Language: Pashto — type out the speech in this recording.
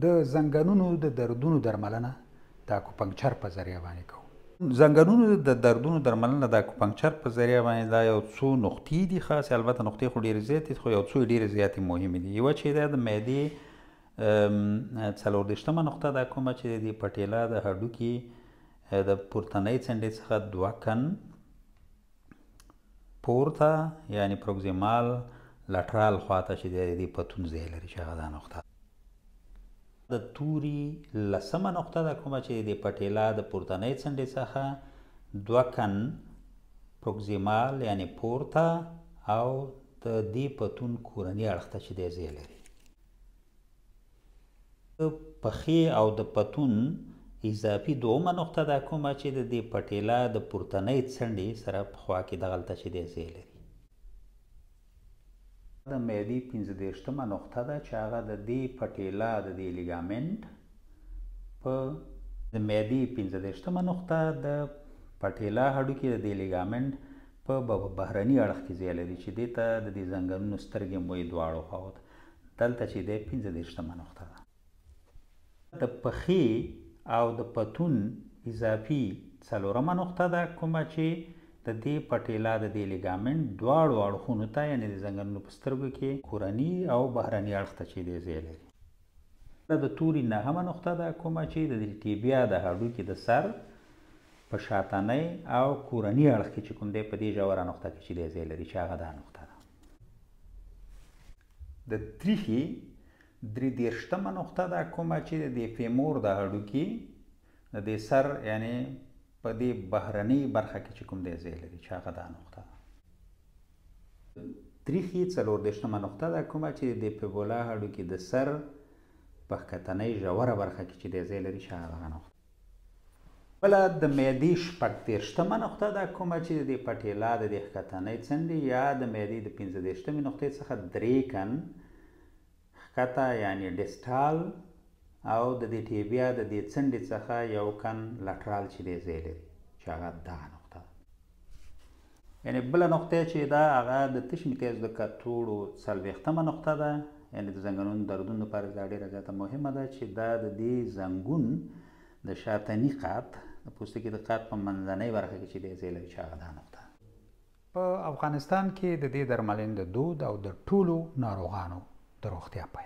د زنګنونو د دردونو درملنه د اکوپنکچر په ذریعه باندې کوو. زنګنونو د دردونو درملنه د اکوپنکچر په ذریعه باندې دا یو څو نقطې دي خاصې، البته نقطې خو ډېرې زیاتې دي، خو یو څو ډېرې زیاتې مهمې دي. یوه چې دا د معدې 40مه نقطه ده، کومه چې د پټېله د هډوکي د پورتنۍ څنډې څخه 2 کن پورته، یعنې پروکزیمال لټرال خواته چې د دې پتون ځای لري چې هغه دا نقطه. د توري 10مه نقطه ده، کومه چې د پټېله د پورتنۍ څنډې څخه 2 کن پروکزیمال یعنې پورته او د دې پتون کورني اړخ ته چې دی ځای لري. د پښې او د پتون اضافي 2مه نقطه ده، کومه چې د دې پټېله د پورتنۍ څنډې سره په خوا کې دغلته چې دی ځای لري. د معدې 45مه نقطه ده چې هغه د دې پټېله د دې لیګامنټ په د معدې 45مه نقطه د پټېله هډوکي د دې لیګامنټ په بهرني اړخ کې ځای لري چې دې ته د دې زنګنونو سترګې هم وایي دواړو خواو ته. دلته چې دی 45مه نقطه ده. د پښې او د پتون اضافي 4مه نقطه ده، کومه چې د دې پټېله د دې لیګامنټ دواړو اړخونو ته یعنې د زنګنونو په سترګو کې کورني او بهرني اړخ ته چې دی ځای لري. د توري 9مه نقطه ده، کومه چې د دې ټیبیا د هډوکي د سر په شاتنۍ او کورني اړخ کې چې کوم دی په دې ژوره نقطه کې چې دی ځای لري چې هغه دا نقطه ده. د تریخي 33مه نقطه ده، کومه چې د دې فیمور د هډوکي د دې سر یعنې په دې بهرنۍ برخه کې چې کوم دی ځای لري چې هغه دا نقطه ده. تریخي 34مه نقطه ده، کومه چې د فیبولا هډوکي د سر په ښکتنۍ ژوره برخه کې چې دی ځای لري چې هغه نقطه. بله د معدې 36مه نقطه ده، کومه چې د پټېله د دې ښکتنۍ څنډې یا د معدې د 35مې نقطې څخه 3 کن ښکته یعنې ډسټال او د دې ټیبیا د دې څنډې څخه 1 کن لټرال چې دی ځای لري چې هغه دغه نقطه ده. یعنې بله نقطه چې ده هغه د تش متیاز د کڅوړو 40مه نقطه ده، یعنې د زنګنونو دردونو لپاره دا ډېره زیاته مهمه ده چې دا د دې زنګون د شاتني قات د پوستکي د قات په منځنۍ برخه کې چې دی ځای لري چې هغه دا نقطه ده. په افغانستان کې د دې درملنې د دود او د ټولو ناروغانو د روغتیا په